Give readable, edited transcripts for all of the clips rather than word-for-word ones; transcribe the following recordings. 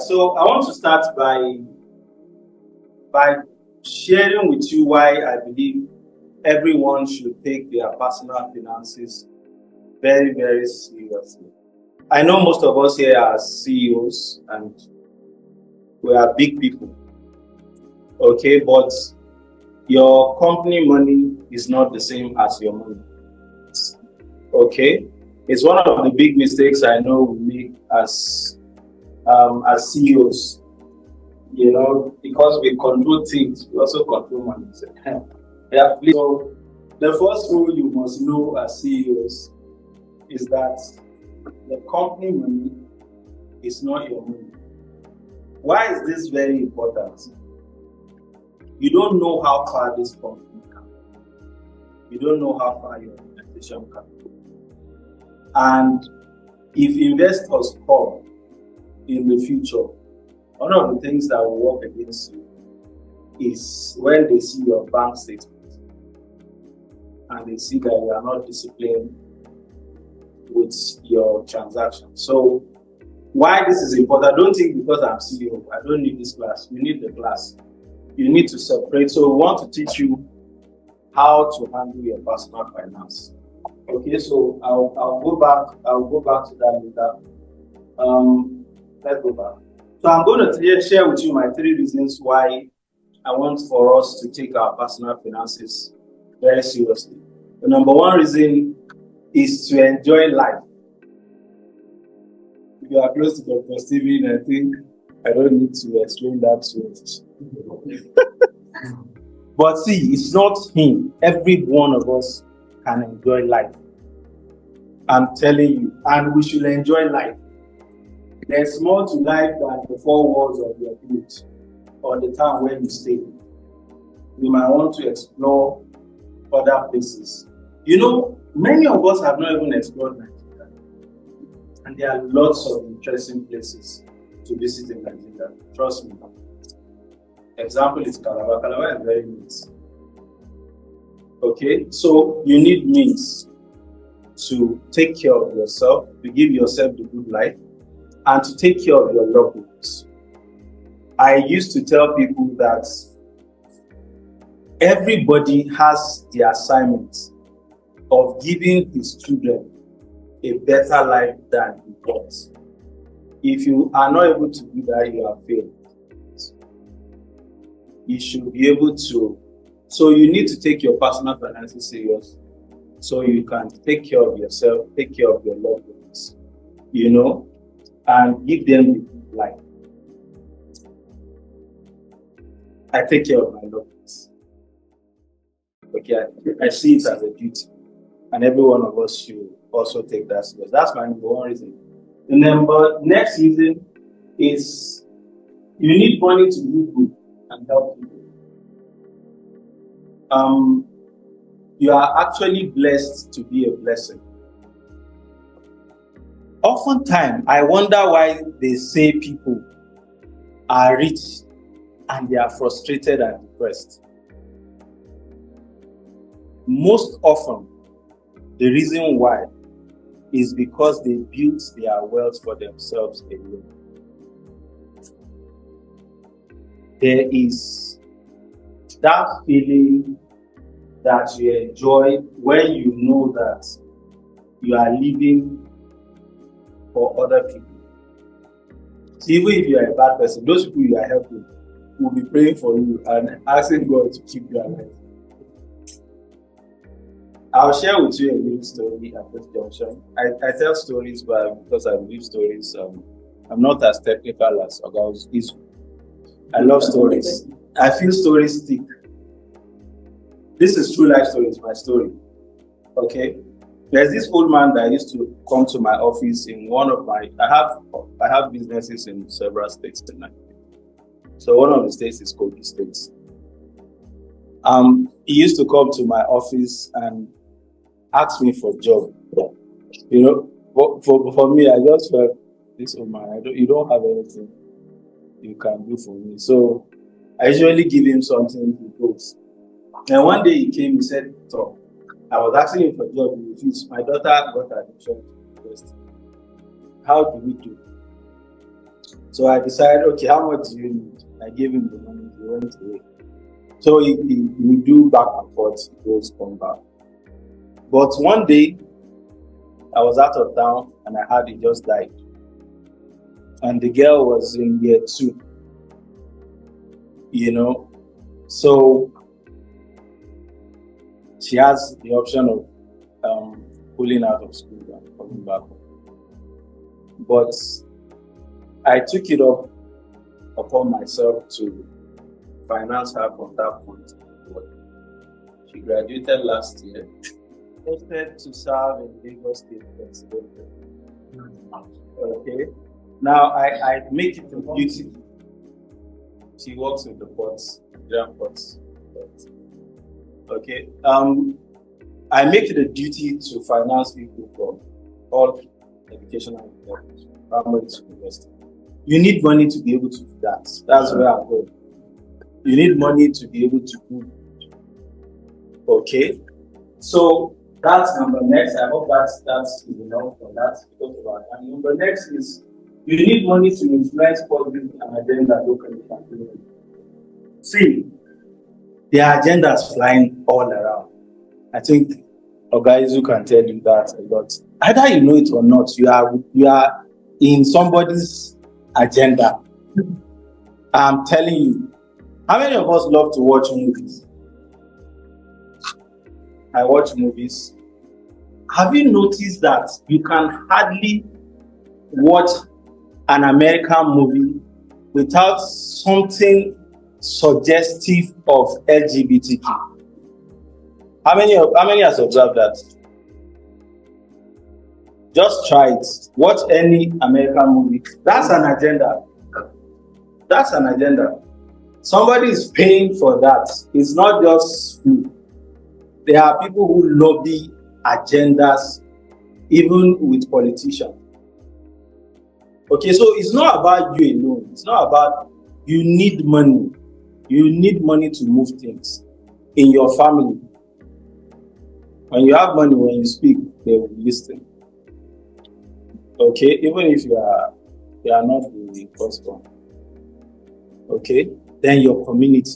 right, so I want to start by sharing with you why I believe everyone should take their personal finances very, very seriously. I know most of us here are CEOs and we are big people, okay, but your company money is not the same as your money, okay? It's one of the big mistakes I know we make as CEOs, because we control things, we also control money. Yeah, please. So the first rule you must know as CEOs is that the company money is not your money. Why is this very important? You don't know how far this company can go. You don't know how far your organization can go. And if investors come in the future, one of the things that will work against you is when they see your bank statement and they see that you are not disciplined with your transaction. So why this is important, don't think because I'm CEO, I don't need this class. You need the class. You need to separate. So we want to teach you how to handle your personal finance. Okay, so I'll go back to that later. Let's go back. So I'm going to share with you my 3 reasons why I want for us to take our personal finances very seriously. The number 1 reason is to enjoy life. If you are close to Dr. Steven, I think I don't need to explain that to you. But see, it's not him. Every one of us can enjoy life. I'm telling you, and we should enjoy life. There's more to life than the 4 walls of your village or the town where you stay. You might want to explore other places. Many of us have not even explored Nigeria. And there are lots of interesting places to visit in Nigeria. Trust me. Example is Calabar. Calabar is very neat. Okay, so you need means to take care of yourself, to give yourself the good life, and to take care of your loved ones. I used to tell people that everybody has the assignment of giving his children a better life than he got. If you are not able to do that, you have failed. You should be able to. So you need to take your personal finances serious so you can take care of yourself, take care of your loved ones, and give them the good life. I take care of my loved ones. Okay, I see it as a duty. And every one of us should also take that serious. That's my number 1 reason. The next reason is you need money to do good and help people. You are actually blessed to be a blessing. Oftentimes, I wonder why they say people are rich and they are frustrated and depressed. Most often, the reason why is because they built their wealth for themselves alone. There is that feeling that you enjoy when you know that you are living for other people. So even if you are a bad person, those people you are helping will be praying for you and asking God to keep you alive. I'll share with you a little story at this junction. I tell stories because I believe stories. I'm not as technical as Oga is. I love stories. I feel stories stick. This is true life stories, my story. Okay? There's this old man that used to come to my office in one of my, I have businesses in several states in Nigeria. So one of the states is Kogi State. He used to come to my office and ask me for a job. But for me, I just felt this old man, you don't have anything you can do for me. So I usually give him something to post. And one day he came, he said, "So I was asking him for a job, he refused. My daughter got admission to university. How do we do?" So I decided, okay, how much do you need? I gave him the money. He went away. So we do back and forth. He goes, come back. But one day, I was out of town and I heard he just died. And the girl was in year 2. So she has the option of pulling out of school and coming back home. But I took it upon myself to finance her from that point. She graduated last year. Posted to serve in Lagos State President. Okay. Now I make it a duty. She works with the ports, Nigerian ports. Okay. I make it a duty to finance people from all educational levels, primary to university. You need money to be able to do that. That's where I go. You need money to be able to do. Okay. So that's number next. I hope that's enough for that. And number next is you need money to influence policy and agenda locally. See, their agenda is flying all around. I think guys who can tell you that a lot. Either you know it or not, you are in somebody's agenda. I'm telling you. How many of us love to watch movies? I watch movies. Have you noticed that you can hardly watch an American movie without something suggestive of LGBTQ? How many has observed that? Just try it. Watch any American movie. That's an agenda. That's an agenda. Somebody is paying for that. It's not just food. There are people who lobby agendas, even with politicians. Okay, so it's not about you alone. It's not about you need money. You need money to move things in your family. When you have money, when you speak, they will listen. Okay, even if you are not the first one. Okay, then your community,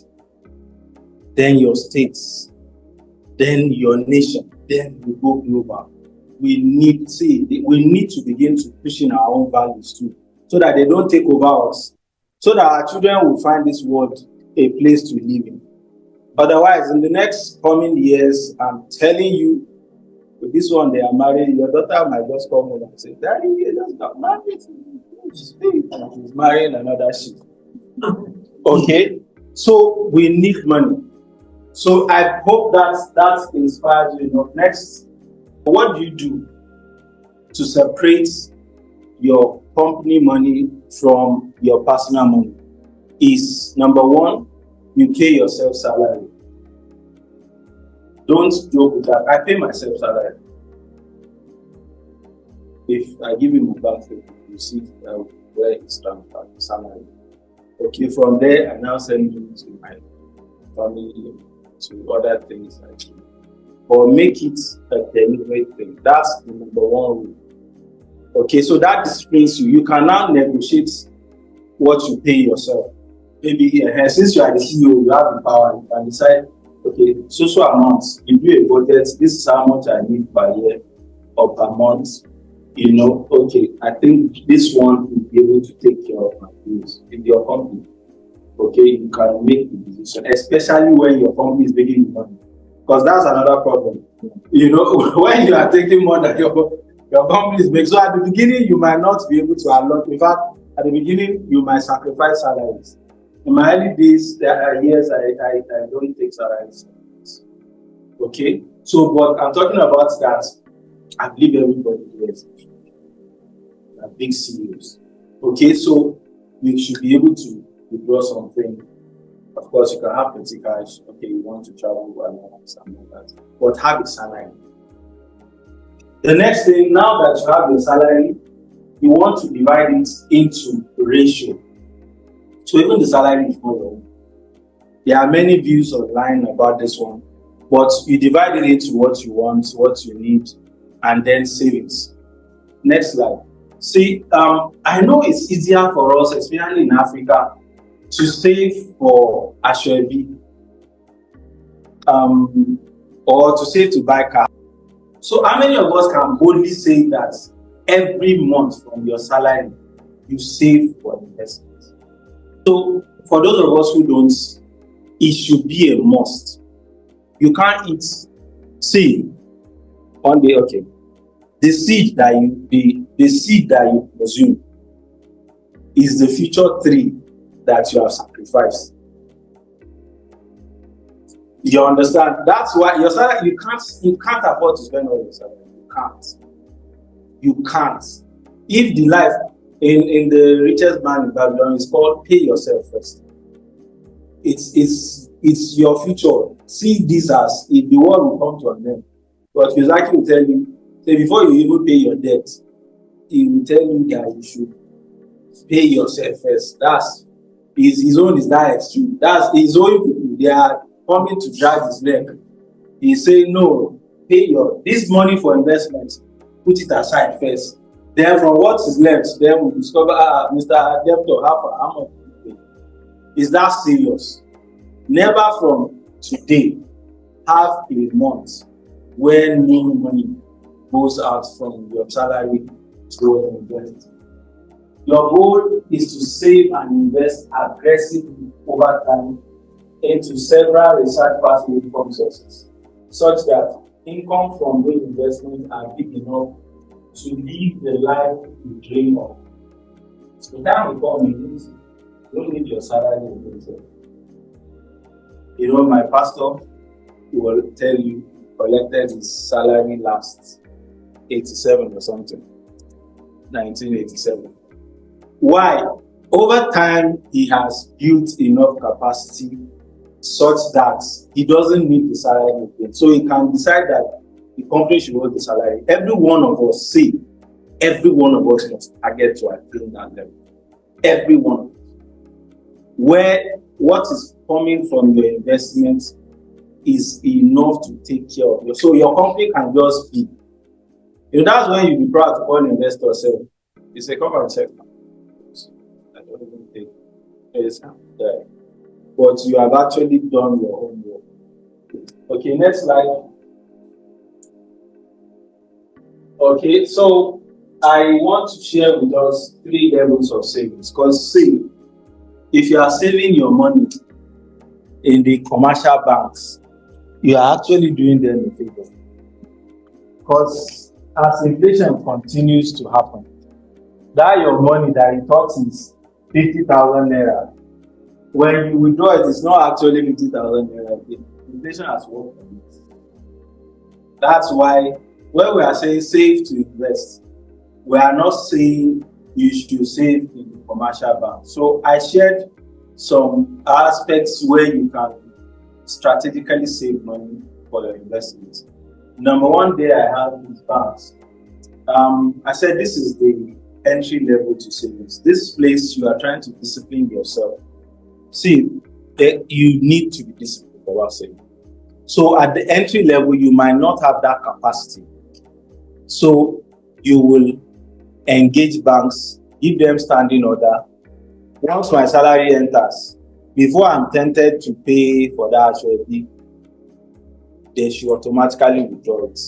then your states, then your nation, then we go global. We need to begin to push in our own values too, so that they don't take over us, so that our children will find this world a place to live in. Otherwise, in the next coming years, I'm telling you, with this one they are married, your daughter might just come home and say, Daddy, you just got married. She's marrying another shit. Okay, so we need money. So I hope that inspires you enough. Next, what do you do to separate your company money from your personal money? Is number one, you pay yourself salary. Don't joke with that. I pay myself salary. If I give you my bank statement, you see where it's transferred salary. Okay, from there I now send you to my family, to other things like that. But make it a deliberate thing. That's the number one rule. Okay, so that disciplines you. You can now negotiate what you pay yourself. Maybe since you are the CEO, you have the power. You can decide, okay, so amounts. You do a budget. This is how much I need per year or per month. Okay, I think this one will be able to take care of my bills in your company. Okay, you can make the decision, especially when your company is making money. Because that's another problem. When you are taking more than your company is making. So at the beginning, you might not be able to allot. In fact, at the beginning, you might sacrifice salaries. In my early days, there are years I don't take salaries. Okay, so but I'm talking about that. I believe everybody is big CEOs. Okay, so we should be able to withdraw something. Of course, you can have petty cash. Okay, you want to travel and something like that. But have a salary. The next thing, now that you have your salary, you want to divide it into ratio. So even the salary is not your own. There are many views online about this one, but you divide it into what you want, what you need, and then savings. Next slide. See, I know it's easier for us, especially in Africa, to save for Ashwebi, or to save to buy car. So how many of us can boldly say that every month from your salary, you save for investment? So for those of us who don't, it should be a must. You can't eat seed one day, okay. The seed that you consume is the future tree that you have sacrificed. You understand? That's why your salary, you can't afford to spend all your salary. You can't. If the life in the richest man in Babylon is called pay yourself first. It's your future. See this as if the world will come to an end. But Fizaki will tell you, say before you even pay your debt, he will tell you that you should pay yourself first. That's his own is that extreme. That's his own people. They are coming to drag his leg. He say no, pay this money for investments, put it aside first. Then from what is left, then we discover Mr. Debtor, how much you pay. Is that serious? Never from today have a month where no money goes out from your salary to invest. Your goal is to save and invest aggressively over time into several research passive income sources, such that income from those investments are big enough to live the life you dream of. So that will come in. You don't need your salary to. You know, my pastor will tell you collected his salary last 87 or something, 1987. Why? Over time, he has built enough capacity such that he doesn't need the salary again. So he can decide that the company should hold the salary. Every one of us must target to attain that level. Every one of us. Where what is coming from your investments is enough to take care of you. So your company can just be. You know, that's when you be proud to call an investor self. You say, come and check. I don't even think it's there. But you have actually done your own work. Okay, next slide. Okay, so I want to share with us 3 levels of savings. Because see, if you are saving your money in the commercial banks, you are actually doing them a favor. Because as inflation continues to happen, that your money that you thought is 50,000 naira, when you withdraw it, it's not actually 50,000 naira. Inflation has worked on it. That's why when we are saying save to invest, we are not saying you should save in the commercial bank. So I shared some aspects where you can strategically save money for your investments. Number 1 there I have is banks. I said this is the entry level to savings. This place you are trying to discipline yourself. See, you need to be disciplined about saving. So at the entry level, you might not have that capacity. So you will engage banks, give them standing order. Once my salary enters, before I'm tempted to pay for that HOD, they should automatically withdraw it.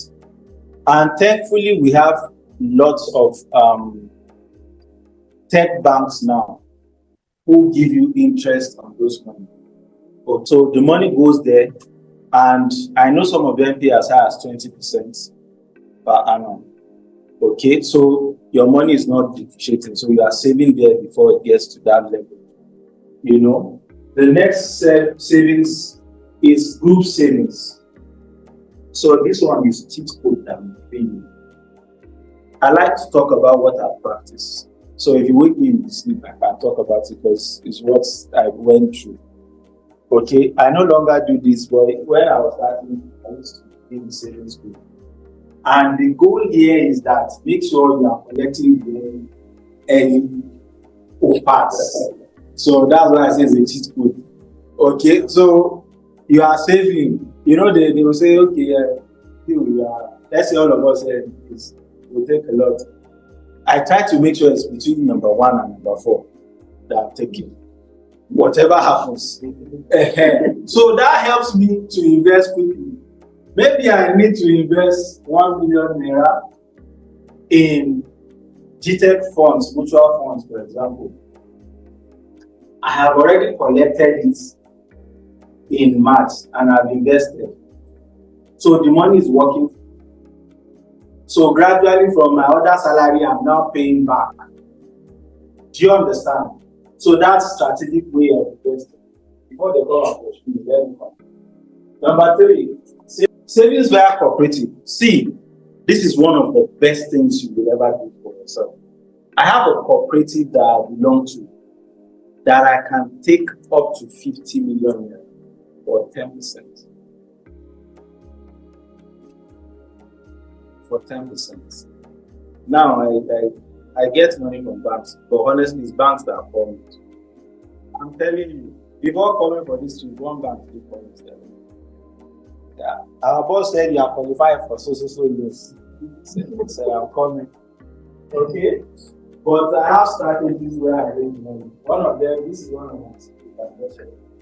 And thankfully, we have lots of tech banks now who give you interest on those money. So the money goes there, and I know some of them pay as high as 20% per annum. Okay, so your money is not depreciating, so you are saving there before it gets to that level. You know, the next savings is group savings. So this one is cheat code that I'm giving you. I like to talk about what I practice. So if you wake me in the sleep, I can talk about it because it's what I went through. Okay, I no longer do this, but when I was starting, I used to be in the savings group. And the goal here is that make sure you are collecting any parts. So that's why I say it's a cheat code. Okay, so you are saving. You know, they will say, okay, let's say all of us it will take a lot. I try to make sure it's between number 1 and number 4 that I'm taking. Whatever happens. So that helps me to invest quickly. Maybe I need to invest 1 million naira in GTech funds, mutual funds, for example. I have already collected it in March and I've invested. So the money is working. So gradually from my other salary, I'm now paying back. Do you understand? So that's strategic way of investing. Before they go and push me, then come. Number 3, savings via cooperative. See, this is one of the best things you will ever do for yourself. I have a cooperative that I belong to that I can take up to 50 million for 10%. For 10%. Now I get money from banks, but honestly, it's banks that are calling. I'm telling you, before coming for this trip, one bank will call me. Yeah, our boss said you are qualified for so years. So I'm coming. Okay, but I have strategies where I raise money. One of them, this is one of them.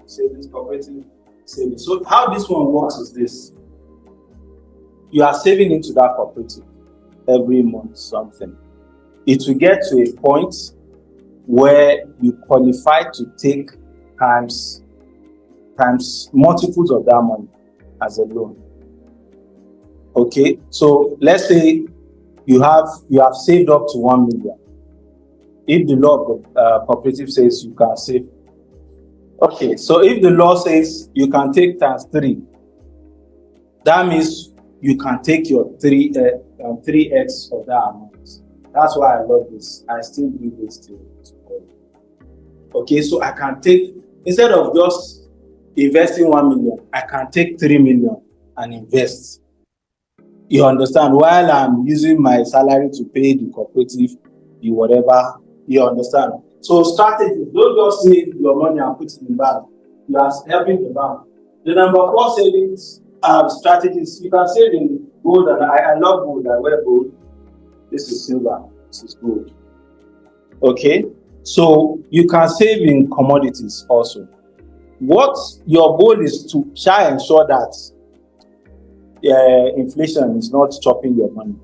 Savings, cooperative savings. So how this one works is this: you are saving into that cooperative every month something. It will get to a point where you qualify to take times multiples of that money as a loan. Okay, so let's say you have saved up to 1 million. If the law of the cooperative says you can save, okay, so if the law says you can take times 3, that means you can take your 3x of that amount. That's why I love this. I still do this till. Okay, so I can take, instead of just investing 1 million, I can take 3 million and invest. You understand? While I'm using my salary to pay the cooperative, the whatever, you understand? So strategy, don't just save your money and put it in the bank. You are helping the bank. The number 4 savings strategies, you can save in gold, and I love gold. I wear gold. This is silver. This is gold. Okay, so you can save in commodities also. What your goal is to try and ensure that inflation is not chopping your money,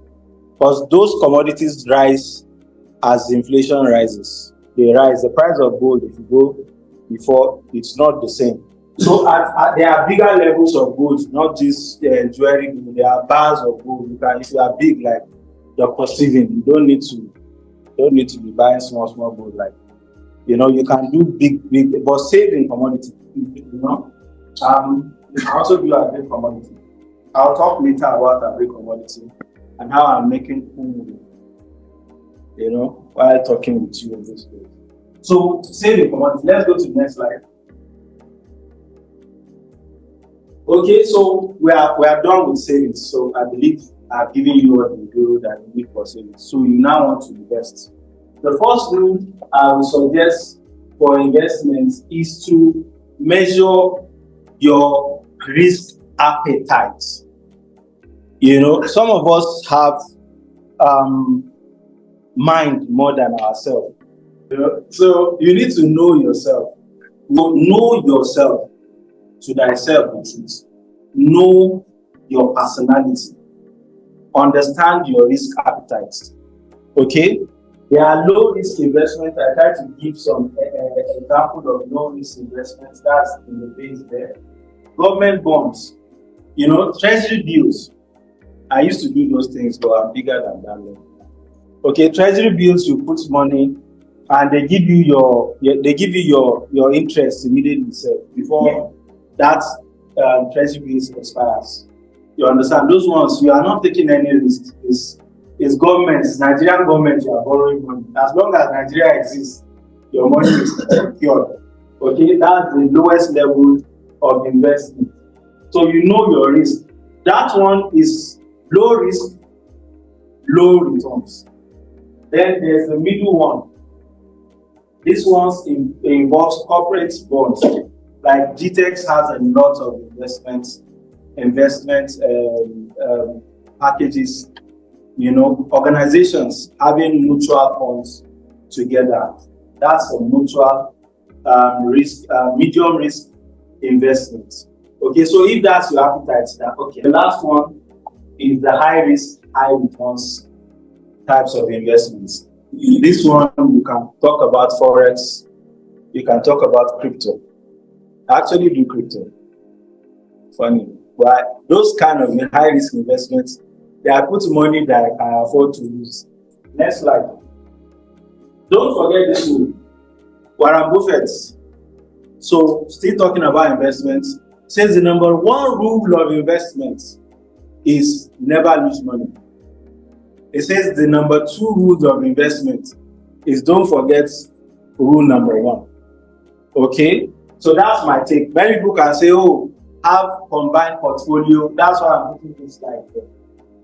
because those commodities rise as inflation rises. They rise. The price of gold, if you go before, it's not the same. So there are bigger levels of gold, not just jewelry gold. There are bars of gold. If you are big like Dr. Steven, you don't need to be buying small gold. Like, you can do big, but save in commodity. You can also do a big commodity. I'll talk later about a big commodity and how I'm making food, while talking with you in this way. So save in commodity. Let's go to the next slide. Okay, so we are done with savings. So I believe I've given you what you do that you need for savings. So you now want to invest. The first rule I would suggest for investments is to measure your risk appetite. Some of us have mind more than ourselves. So you need to know yourself. Know yourself to thyself, which is know your personality. Understand your risk appetite. Okay? There are low risk investments. I try to give some example of low risk investments. That's in the base there. Government bonds, treasury bills. I used to do those things, but I'm bigger than that. Okay, treasury bills, you put money and they give you your interest immediately before that treasury bills expires. You understand? Those ones, you are not taking any risk. It's governments, Nigerian government, you are borrowing money. As long as Nigeria exists, your money is secured. Okay, that's the lowest level of investment. So you know your risk. That one is low risk, low returns. Then there's the middle one. This one involves corporate bonds. Like GTEX has a lot of investment packages organizations having mutual funds together. That's a mutual risk, medium risk investment. Okay, so if that's your appetite, the last one is the high risk, high returns types of investments. This one, you can talk about forex, you can talk about crypto. I actually do crypto. Funny, but those kind of high risk investments, they are put money that I can afford to lose. Next slide. Don't forget this one, Warren Buffett. So, still talking about investments, says the number one rule of investments is never lose money. It says the number two rules of investment is don't forget rule number one. Okay, so that's my take. Many people can say, oh, have combined portfolio. That's why I'm putting this slide there.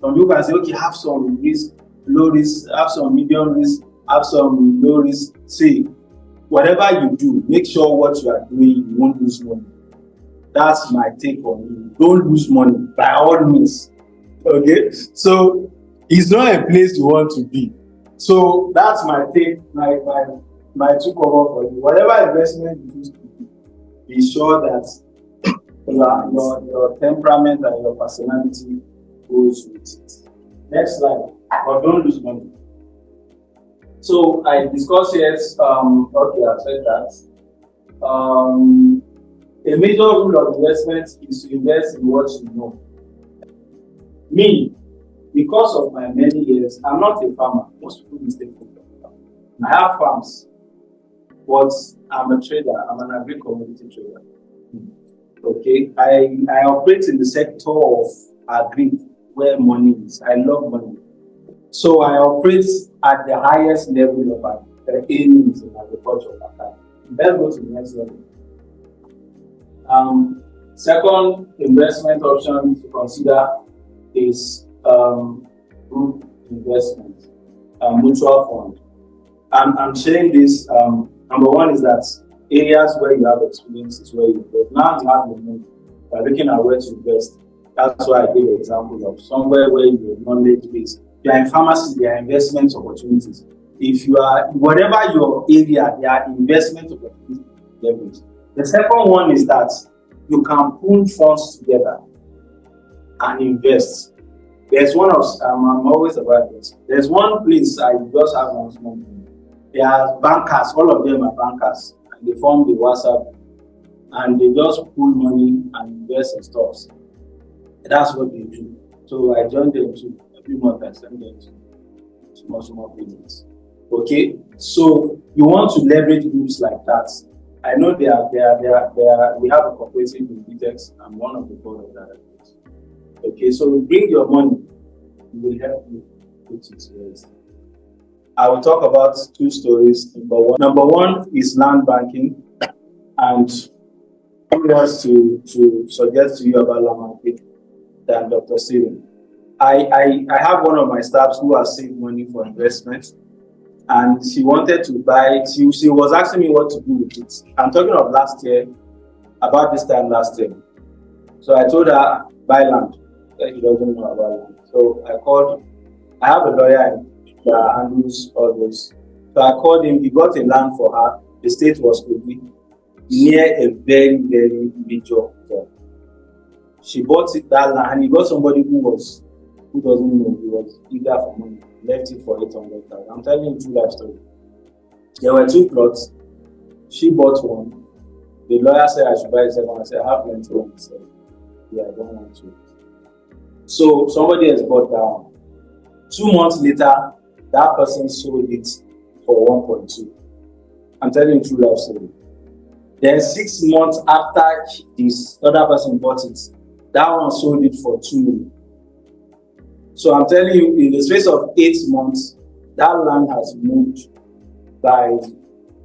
Some people can say, okay, have some risk, low risk, have some medium risk, have some low risk. See, whatever you do, make sure what you are doing, you won't lose money. That's my take on it. Don't lose money by all means. Okay, so it's not a place you want to be. So that's my take, my two cover for you. Whatever investment you choose to do, be sure that your temperament and your personality goes with it. Next slide. But don't lose money. So I discussed here. Okay, I said that. A major rule of investment is to invest in what you know. Me, because of my many years, I'm not a farmer. Most people mistake me. I have farms, but I'm a trader. I'm an agri-commodity trader. Okay, I operate in the sector of agri, where money is. I love money. So I operate at the highest level of earnings in agriculture. Let's go to the next level. Second investment option to consider is group investment, mutual fund. I'm sharing this. Number one is that areas where you have experiences where you invest. Now you have the money. By looking at where to invest. That's why I gave an example of somewhere where you're knowledge based. There are in pharmacy, there are investment opportunities. If you are, whatever your area, there are investment opportunities. The second one is that you can pool funds together and invest. There's one of, I'm always about this. There's one place I just have one small thing. There are bankers, all of them are bankers, and they form the WhatsApp and they just pool money and invest in stocks. That's what they do. So I joined them too. Every month I send them small payments. Okay, so you want to leverage groups like that. I know we have a cooperative in BTEX. I'm one of the board of directors. Okay, so you bring your money, we will help you put it to rest. I will talk about two stories. Number one is land banking, and who wants to suggest to you about land banking than Dr. Steven? I have one of my staffs who has saved money for investment, and she wanted to buy it. She was asking me what to do with it. I'm talking of last year, about this time last year. So I told her, buy land. She doesn't know about land. So I have a lawyer that handles all this. So I called him, he got a land for her. The state was Kogi, near a very, very major hotel. She bought that land, and he got somebody who doesn't know, he was eager for money, left it for 800,000. I'm telling you two life story. There were two plots. She bought one. The lawyer said I should buy the second one. I said I have plenty of money. He said, yeah, I don't want to. So somebody has bought that one. 2 months later, that person sold it for 1.2. I'm telling you true life story. Then 6 months after this other person bought it, that one sold it for 2 million. So I'm telling you, in the space of 8 months, that land has moved by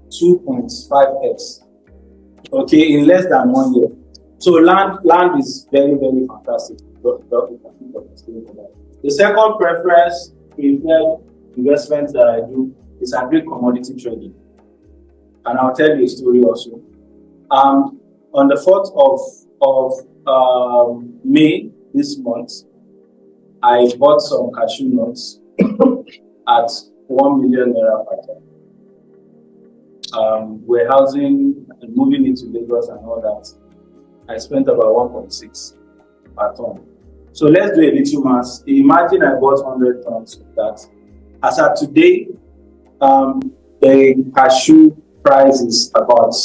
2.5x. Okay, in less than 1 year. So land is very, very fantastic. The second preference investment that I do is agri-commodity trading. And I'll tell you a story also. On the 4th of May this month, I bought some cashew nuts at 1 million naira per ton. Warehousing and moving into Lagos and all that, I spent about 1.6 per ton. So let's do a little math. Imagine I bought 100 tons of that. As of today, the cashew price is about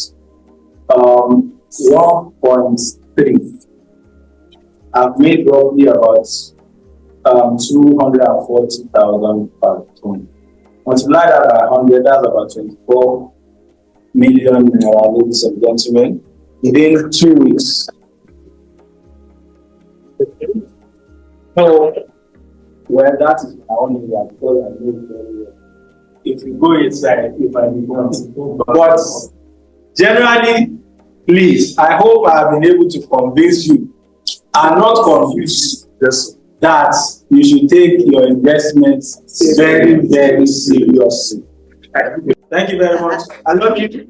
1.3. I've made roughly about 240,000 per ton. Multiply that by 100, that's about 24 million naira, ladies and gentlemen, within 2 weeks. So, well, that is my own area because I know it very well. If you go inside, if I want, but generally, please, I hope I have been able to convince you and not confuse that you should take your investments very, very seriously. Thank you very much. I love you.